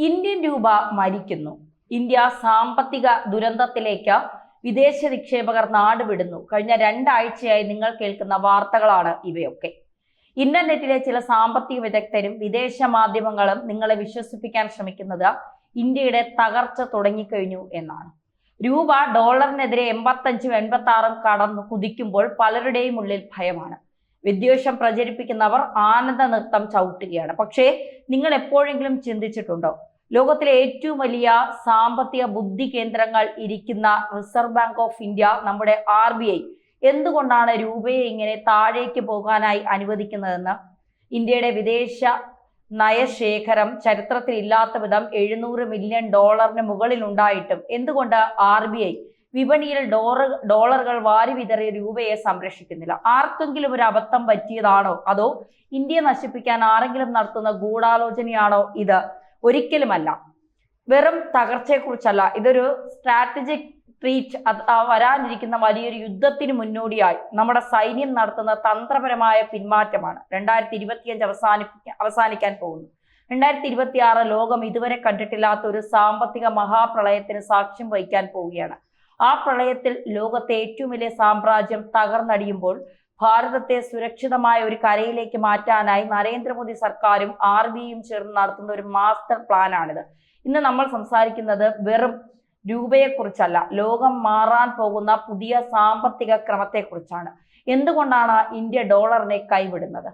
Indian രൂപ മരിക്കുന്നു. India സാമ്പത്തിക ദുരന്തത്തിലേക്ക് വിദേശ നിക്ഷേപകർ നാടുവിടുന്നു. കഴിഞ്ഞ രണ്ടാഴ്ചയായി നിങ്ങൾ കേൾക്കുന്ന വാർത്തകളാണ് ഇവയൊക്കെ. ഇന്റർനെറ്റിലെ ചില സാമ്പത്തിക വിദഗ്ധരും വിദേശ മാധ്യമങ്ങളും നിങ്ങളെ വിശ്വസിപ്പിക്കാൻ ശ്രമിക്കുന്നത് ഇന്ത്യയുടെ തകർച്ച തുടങ്ങിക്കഴിഞ്ഞു എന്നാണ്. രൂപ ഡോളറിനെതിരെ 85, 86 കടന്നു കുതിക്കുമ്പോൾ പലരുടെയും ഉള്ളിൽ ഭയമാണ്. വിദ്വേഷം പ്രചരിപ്പിക്കുന്നവർ ആനന്ദ നൃത്തം ചവിട്ടുകയാണ്. പക്ഷേ നിങ്ങൾ എപ്പോഴെങ്കിലും ചിന്തിച്ചിട്ടുണ്ടോ, ലോകത്തിലെ ഏറ്റവും വലിയ സാമ്പത്തിക ബുദ്ധി കേന്ദ്രങ്ങൾ ഇരിക്കുന്ന റിസർവ് ബാങ്ക് ഓഫ് ഇന്ത്യ, നമ്മുടെ RBI എന്തുകൊണ്ടാണ് രൂപയെ ഇങ്ങനെ താഴേക്ക് പോകാനായി അനുവദിക്കുന്നതെന്ന്? ഇന്ത്യയുടെ വിദേശ നയശേഖരം ചരിത്രത്തിൽ ഇല്ലാത്ത വിധം $700 മില്യൺ മുകളിൽ ഉണ്ടായിട്ടും എന്തുകൊണ്ട് RBI വിപണിയിൽ ഡോളറുകൾ വാരി വിതറിയ രൂപയെ സംരക്ഷിക്കുന്നില്ല? ആർക്കെങ്കിലും ഒരു അബദ്ധം പറ്റിയതാണോ, അതോ ഇന്ത്യയെ നശിപ്പിക്കാൻ ആരെങ്കിലും നടത്തുന്ന ഗൂഢാലോചനയാണോ ഇത്? ഒരിക്കലുമല്ല. വെറും തകർച്ചയെക്കുറിച്ചല്ല, ഇതൊരു സ്ട്രാറ്റജിക് ട്രീറ്റ്. വരാനിരിക്കുന്ന വലിയൊരു യുദ്ധത്തിന് മുന്നോടിയായി നമ്മുടെ സൈന്യം നടത്തുന്ന തന്ത്രപരമായ പിന്മാറ്റമാണ്. 2025 അവസാനിക്കാൻ പോകുന്നു. 2026 ലോകം ഇതുവരെ കണ്ടിട്ടില്ലാത്ത ഒരു സാമ്പത്തിക മഹാപ്രളയത്തിന് സാക്ഷ്യം വഹിക്കാൻ പോവുകയാണ്. ആ പ്രളയത്തിൽ ലോകത്തെ ഏറ്റവും വലിയ സാമ്രാജ്യം തകർന്നടിയുമ്പോൾ ഭാരതത്തെ സുരക്ഷിതമായ ഒരു കരയിലേക്ക് മാറ്റാനായി നരേന്ദ്രമോദി സർക്കാരും RBIയും ചേർന്ന് നടത്തുന്ന ഒരു മാസ്റ്റർ പ്ലാനാണിത്. ഇന്ന് നമ്മൾ സംസാരിക്കുന്നത് വെറും രൂപയെക്കുറിച്ചല്ല, ലോകം മാറാൻ പോകുന്ന പുതിയ സാമ്പത്തിക ക്രമത്തെക്കുറിച്ചാണ്. എന്തുകൊണ്ടാണ് ഇന്ത്യ ഡോളറിനെ കൈവിടുന്നത്?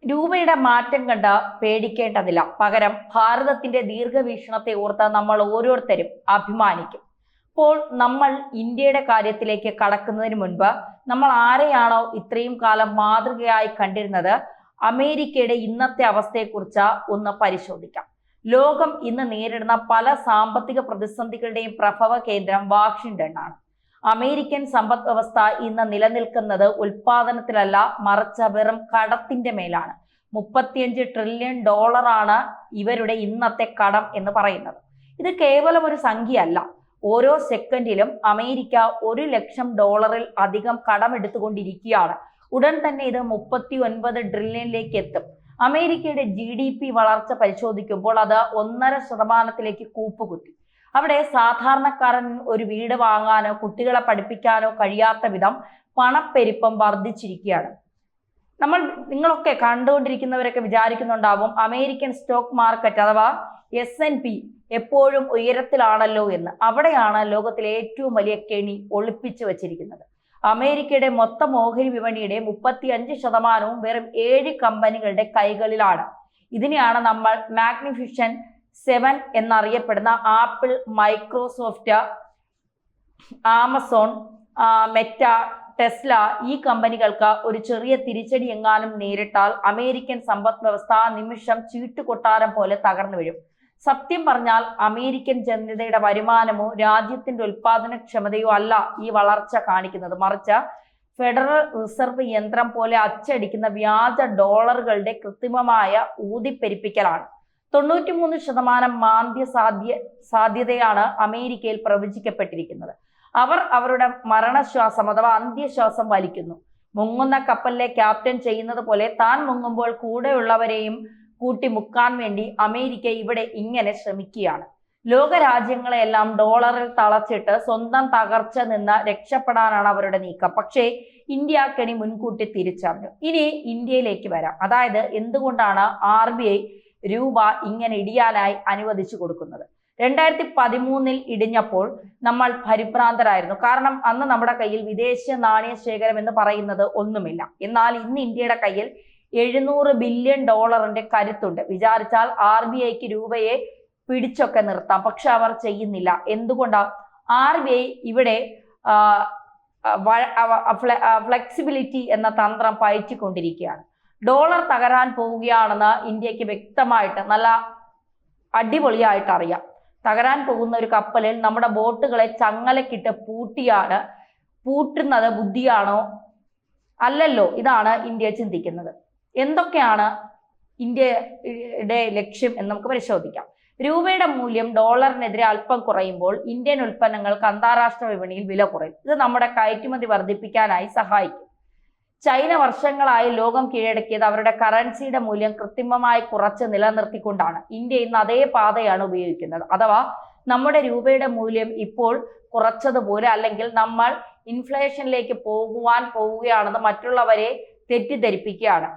രൂപയുടെ മാറ്റം കണ്ട് പേടിക്കേണ്ടതില്ല. പകരം ഭാരതത്തിന്റെ ദീർഘവീക്ഷണത്തെ ഓർത്ത് നമ്മൾ ഓരോരുത്തരും അഭിമാനിക്കും. അപ്പോൾ നമ്മൾ ഇന്ത്യയുടെ കാര്യത്തിലേക്ക് കടക്കുന്നതിന് മുൻപ് നമ്മൾ ആരെയാണോ ഇത്രയും കാലം മാതൃകയായി കണ്ടിരുന്നത്, അമേരിക്കയുടെ ഇന്നത്തെ അവസ്ഥയെക്കുറിച്ച് ഒന്ന് പരിശോധിക്കാം. ലോകം ഇന്ന് നേരിടുന്ന പല സാമ്പത്തിക പ്രതിസന്ധികളുടെയും പ്രഭവ കേന്ദ്രം വാഷിംഗ്ടൺ. അമേരിക്കൻ സമ്പദ് വ്യവസ്ഥ ഇന്ന് നിലനിൽക്കുന്നത് ഉൽപാദനത്തിലല്ല, മറിച്ച് വെറും കടത്തിന്റെ മേലാണ്. 35 ട്രില്യൺ ഡോളറാണ് ഇവരുടെ ഇന്നത്തെ കടം എന്ന് പറയുന്നത്. ഇത് കേവലം ഒരു സംഖ്യയല്ല. ഓരോ സെക്കൻഡിലും അമേരിക്ക $1 ലക്ഷം അധികം കടമെടുത്തുകൊണ്ടിരിക്കുകയാണ്. ഉടൻ തന്നെ ഇത് 39 ട്രില്യണിലേക്ക് എത്തും. അമേരിക്കയുടെ GDP വളർച്ച പരിശോധിക്കുമ്പോൾ അത് 1.5% കൂപ്പുകുത്തി. അവിടെ സാധാരണക്കാരൻ ഒരു വീട് വാങ്ങാനോ കുട്ടികളെ പഠിപ്പിക്കാനോ കഴിയാത്ത വിധം പണപ്പെരുപ്പം വർദ്ധിച്ചിരിക്കുകയാണ്. നിങ്ങളൊക്കെ കണ്ടുകൊണ്ടിരിക്കുന്നവരൊക്കെ വിചാരിക്കുന്നുണ്ടാവും അമേരിക്കൻ സ്റ്റോക്ക് മാർക്കറ്റ് അഥവാ S&P എപ്പോഴും ഉയരത്തിലാണല്ലോ എന്ന്. അവിടെയാണ് ലോകത്തിലെ ഏറ്റവും വലിയ കെണി ഒളിപ്പിച്ചു വച്ചിരിക്കുന്നത്. അമേരിക്കയുടെ മൊത്തം ഓഹരി വിപണിയുടെ 35% വെറും 7 കമ്പനികളുടെ കൈകളിലാണ്. ഇതിനെയാണ് നമ്മൾ മാഗ്നിഫിഷ്യന്റ് 7 എന്നറിയപ്പെടുന്ന apple, Microsoft, Amazon, Meta, Tesla ഈ കമ്പനികൾക്ക് ഒരു ചെറിയ തിരിച്ചടി എങ്ങാനും നേരിട്ടാൽ അമേരിക്കൻ സമ്പദ് വ്യവസ്ഥ നിമിഷം ചീട്ടുകൊട്ടാരം പോലെ തകർന്നു വീഴും. സത്യം പറഞ്ഞാൽ അമേരിക്കൻ ജനതയുടെ വരുമാനമോ രാജ്യത്തിന്റെ ഉൽപാദനക്ഷമതയോ അല്ല ഈ വളർച്ച കാണിക്കുന്നത്, മറിച്ച് ഫെഡറൽ റിസർവ് യന്ത്രം പോലെ അച്ചടിക്കുന്ന വ്യാജ ഡോളറുകളുടെ കൃത്രിമമായ ഊതിപ്പെരിപ്പിക്കലാണ്. 93% മാന്ദ്യ സാധ്യതയാണ് അമേരിക്കയിൽ പ്രവചിക്കപ്പെട്ടിരിക്കുന്നത്. അവർ അവരുടെ മരണശ്വാസം അഥവാ അന്ത്യശ്വാസം വലിക്കുന്നു. മുങ്ങുന്ന കപ്പലിലെ ക്യാപ്റ്റൻ ചെയ്യുന്നത് പോലെ താൻ മുങ്ങുമ്പോൾ കൂടെയുള്ളവരെയും കൂട്ടി മുക്കാൻ വേണ്ടി അമേരിക്ക ഇവിടെ ഇങ്ങനെ ശ്രമിക്കുകയാണ്. ലോകരാജ്യങ്ങളെല്ലാം ഡോളറിൽ തളച്ചിട്ട് സ്വന്തം തകർച്ച നിന്ന് രക്ഷപ്പെടാനാണ് അവരുടെ നീക്കം. പക്ഷേ ഇന്ത്യ കെണി മുൻകൂട്ടി തിരിച്ചറിഞ്ഞു. ഇനി ഇന്ത്യയിലേക്ക് വരാം. അതായത് എന്തുകൊണ്ടാണ് RBI രൂപ ഇങ്ങനെ ഇടിയാനായി അനുവദിച്ചു കൊടുക്കുന്നത്? 2013 ഇടിഞ്ഞപ്പോൾ നമ്മൾ പരിഭ്രാന്തരായിരുന്നു. കാരണം അന്ന് നമ്മുടെ കയ്യിൽ വിദേശ നാണയ ശേഖരം എന്ന് പറയുന്നത് ഒന്നുമില്ല. എന്നാൽ ഇന്ന് ഇന്ത്യയുടെ കയ്യിൽ $700 ബില്യൺ കരുത്തുണ്ട്. വിചാരിച്ചാൽ RBIക്ക് രൂപയെ പിടിച്ചൊക്കെ നിർത്താം. പക്ഷെ അവർ ചെയ്യുന്നില്ല. എന്തുകൊണ്ടാണ്? RBI ഇവിടെ ഫ്ലെക്സിബിലിറ്റി എന്ന തന്ത്രം പയറ്റിക്കൊണ്ടിരിക്കുകയാണ്. ഡോളർ തകരാൻ പോവുകയാണെന്ന് ഇന്ത്യക്ക് വ്യക്തമായിട്ട് നല്ല അടിപൊളിയായിട്ട് അറിയാം. തകരാൻ പോകുന്ന ഒരു കപ്പലിൽ നമ്മുടെ ബോട്ടുകളെ ചങ്ങലക്കിട്ട് പൂട്ടുന്നത് ബുദ്ധിയാണോ? അല്ലല്ലോ. ഇതാണ് ഇന്ത്യ ചിന്തിക്കുന്നത്. എന്തൊക്കെയാണ് ഇന്ത്യയുടെ ലക്ഷ്യം എന്ന് നമുക്ക് പരിശോധിക്കാം. രൂപയുടെ മൂല്യം ഡോളറിനെതിരെ അല്പം കുറയുമ്പോൾ ഇന്ത്യൻ ഉൽപ്പന്നങ്ങൾക്ക് അന്താരാഷ്ട്ര വിപണിയിൽ വില കുറയും. ഇത് നമ്മുടെ കയറ്റുമതി വർദ്ധിപ്പിക്കാനായി സഹായിക്കും. ചൈന വർഷങ്ങളായി ലോകം കീഴടക്കിയത് അവരുടെ കറൻസിയുടെ മൂല്യം കൃത്രിമമായി കുറച്ച് നിലനിർത്തിക്കൊണ്ടാണ്. ഇന്ത്യ ഇന്ന് അതേ പാതയാണ് ഉപയോഗിക്കുന്നത്. അഥവാ നമ്മുടെ രൂപയുടെ മൂല്യം ഇപ്പോൾ കുറച്ചതുപോലെ അല്ലെങ്കിൽ നമ്മൾ ഇൻഫ്ലേഷനിലേക്ക് പോവുകയാണെന്ന് മറ്റുള്ളവരെ തെറ്റിദ്ധരിപ്പിക്കുകയാണ്.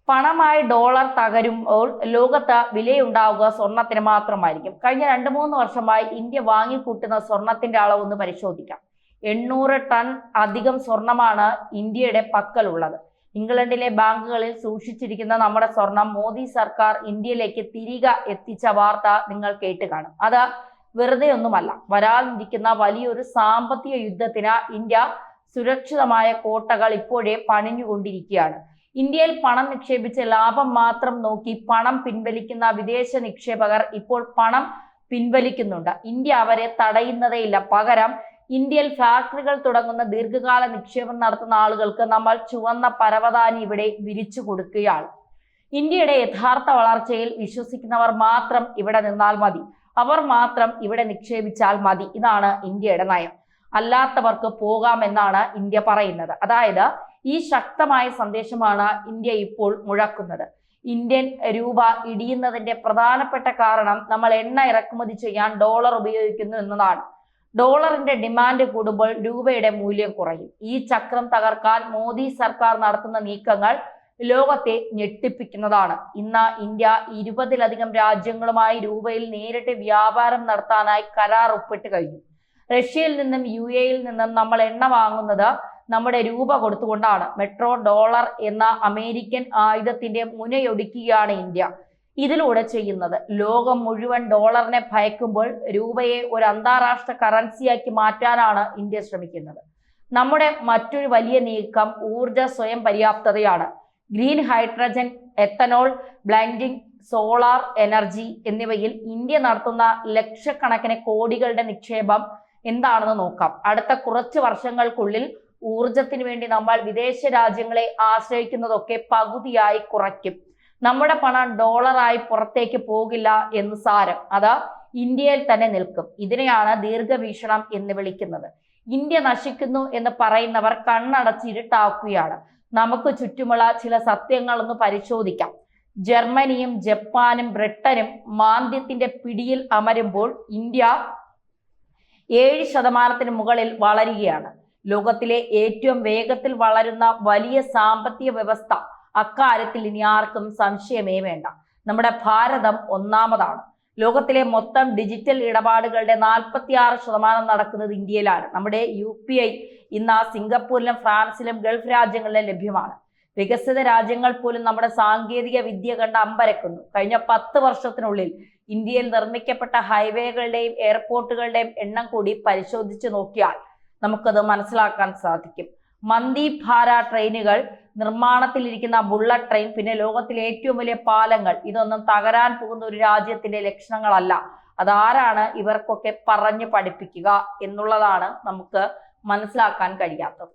പണമായി ഡോളർ തകരുമ്പോൾ ലോകത്ത് വിലയുണ്ടാവുക സ്വർണത്തിന് മാത്രമായിരിക്കും. കഴിഞ്ഞ 2-3 വർഷമായി ഇന്ത്യ വാങ്ങിക്കൂട്ടുന്ന സ്വർണത്തിന്റെ അളവ് ഒന്ന് പരിശോധിക്കാം. 800 ടൺ അധികം സ്വർണമാണ് ഇന്ത്യയുടെ പക്കലുള്ളത്. ഇംഗ്ലണ്ടിലെ ബാങ്കുകളിൽ സൂക്ഷിച്ചിരിക്കുന്ന നമ്മുടെ സ്വർണം മോദി സർക്കാർ ഇന്ത്യയിലേക്ക് തിരികെ എത്തിച്ച വാർത്ത നിങ്ങൾ കേട്ട് കാണും. അത് വെറുതെ ഒന്നുമല്ല. വരാനിരിക്കുന്ന വലിയൊരു സാമ്പത്തിക യുദ്ധത്തിന് ഇന്ത്യ സുരക്ഷിതമായ കോട്ടകൾ ഇപ്പോഴേ പണിഞ്ഞുകൊണ്ടിരിക്കുകയാണ്. ഇന്ത്യയിൽ പണം നിക്ഷേപിച്ച് ലാഭം മാത്രം നോക്കി പണം പിൻവലിക്കുന്ന വിദേശ നിക്ഷേപകർ ഇപ്പോൾ പണം പിൻവലിക്കുന്നുണ്ട്. ഇന്ത്യ അവരെ തടയുന്നതേയില്ല. പകരം ഇന്ത്യയിൽ ഫാക്ടറികൾ തുടങ്ങുന്ന ദീർഘകാല നിക്ഷേപം നടത്തുന്ന ആളുകൾക്ക് നമ്മൾ ചുവന്ന പരവതാനി ഇവിടെ വിരിച്ചു കൊടുക്കുകയാണ്. ഇന്ത്യയുടെ യഥാർത്ഥ വളർച്ചയിൽ വിശ്വസിക്കുന്നവർ മാത്രം ഇവിടെ നിന്നാൽ മതി. അവർ മാത്രം ഇവിടെ നിക്ഷേപിച്ചാൽ മതി. ഇതാണ് ഇന്ത്യയുടെ നയം. അല്ലാത്തവർക്ക് പോകാമെന്നാണ് ഇന്ത്യ പറയുന്നത്. അതായത് ഈ ശക്തമായ സന്ദേശമാണ് ഇന്ത്യ ഇപ്പോൾ മുഴക്കുന്നത്. ഇന്ത്യൻ രൂപ ഇടിയുന്നതിന്റെ പ്രധാനപ്പെട്ട കാരണം നമ്മൾ എണ്ണ ഇറക്കുമതി ചെയ്യാൻ ഡോളർ ഉപയോഗിക്കുന്നു എന്നതാണ്. ഡോളറിന്റെ ഡിമാൻഡ് കൂടുമ്പോൾ രൂപയുടെ മൂല്യം കുറയും. ഈ ചക്രം തകർക്കാൻ മോദി സർക്കാർ നടത്തുന്ന നീക്കങ്ങൾ ലോകത്തെ ഞെട്ടിപ്പിക്കുന്നതാണ്. ഇന്ന് ഇന്ത്യ 20-ലധികം രാജ്യങ്ങളുമായി രൂപയിൽ നേരിട്ട് വ്യാപാരം നടത്താനായി കരാർ ഒപ്പിട്ട് കഴിഞ്ഞു. റഷ്യയിൽ നിന്നും UAE-യിൽ നിന്നും നമ്മൾ എണ്ണ വാങ്ങുന്നത് നമ്മുടെ രൂപ കൊടുത്തുകൊണ്ടാണ്. മെട്രോ ഡോളർ എന്ന അമേരിക്കൻ ആയുധത്തിന്റെ മുനയൊടിക്കുകയാണ് ഇന്ത്യ ഇതിലൂടെ ചെയ്യുന്നത്. ലോകം മുഴുവൻ ഡോളറിനെ ഭയക്കുമ്പോൾ രൂപയെ ഒരു അന്താരാഷ്ട്ര കറൻസിയാക്കി മാറ്റാനാണ് ഇന്ത്യ ശ്രമിക്കുന്നത്. നമ്മുടെ മറ്റൊരു വലിയ നീക്കം ഊർജ സ്വയം പര്യാപ്തതയാണ്. Green hydrogen, ethanol blending, solar energy എന്നിവയിൽ ഇന്ത്യ നടത്തുന്ന ലക്ഷക്കണക്കിന് കോടികളുടെ നിക്ഷേപം എന്താണെന്ന് നോക്കാം. അടുത്ത കുറച്ച് വർഷങ്ങൾക്കുള്ളിൽ ഊർജത്തിന് വേണ്ടി നമ്മൾ വിദേശ രാജ്യങ്ങളെ ആശ്രയിക്കുന്നതൊക്കെ പകുതിയായി കുറയ്ക്കും. നമ്മുടെ പണം ഡോളറായി പുറത്തേക്ക് പോകില്ല എന്ന് സാരം. അത് ഇന്ത്യയിൽ തന്നെ നിൽക്കും. ഇതിനെയാണ് ദീർഘവീക്ഷണം എന്ന് വിളിക്കുന്നത്. ഇന്ത്യ നശിക്കുന്നു എന്ന് പറയുന്നവർ കണ്ണടച്ചിരുട്ടാക്കുകയാണ്. നമുക്ക് ചുറ്റുമുള്ള ചില സത്യങ്ങളൊന്ന് പരിശോധിക്കാം. ജർമ്മനിയും ജപ്പാനും ബ്രിട്ടനും മാന്ദ്യത്തിന്റെ പിടിയിൽ അമരുമ്പോൾ ഇന്ത്യ 7% മുകളിൽ വളരുകയാണ്. ലോകത്തിലെ ഏറ്റവും വേഗത്തിൽ വളരുന്ന വലിയ സാമ്പത്തിക വ്യവസ്ഥ. അക്കാര്യത്തിൽ ഇനി ആർക്കും സംശയമേ വേണ്ട. നമ്മുടെ ഭാരതം ഒന്നാമതാണ്. ലോകത്തിലെ മൊത്തം ഡിജിറ്റൽ ഇടപാടുകളുടെ 46% നടക്കുന്നത് ഇന്ത്യയിലാണ്. നമ്മുടെ UPI ഇന്ന് സിംഗപ്പൂരിലും ഫ്രാൻസിലും ഗൾഫ് രാജ്യങ്ങളിലും ലഭ്യമാണ്. വികസിത രാജ്യങ്ങൾ പോലും നമ്മുടെ സാങ്കേതിക വിദ്യ കണ്ട് അമ്പരക്കുന്നു. കഴിഞ്ഞ 10 വർഷത്തിനുള്ളിൽ ഇന്ത്യയിൽ നിർമ്മിക്കപ്പെട്ട ഹൈവേകളുടെയും എയർപോർട്ടുകളുടെയും എണ്ണം കൂടി പരിശോധിച്ചു നോക്കിയാൽ നമുക്കത് മനസ്സിലാക്കാൻ സാധിക്കും. മന്ദി ഭാര ട്രെയിനുകൾ, നിർമ്മാണത്തിലിരിക്കുന്ന ബുള്ളറ്റ് ട്രെയിൻ, പിന്നെ ലോകത്തിലെ ഏറ്റവും വലിയ പാലങ്ങൾ, ഇതൊന്നും തകരാൻ പോകുന്ന ഒരു രാജ്യത്തിന്റെ ലക്ഷണങ്ങളല്ല. അതാരാണ് ഇവർക്കൊക്കെ പറഞ്ഞു പഠിപ്പിക്കുക എന്നുള്ളതാണ് നമുക്ക് മനസ്സിലാക്കാൻ കഴിയാത്തത്.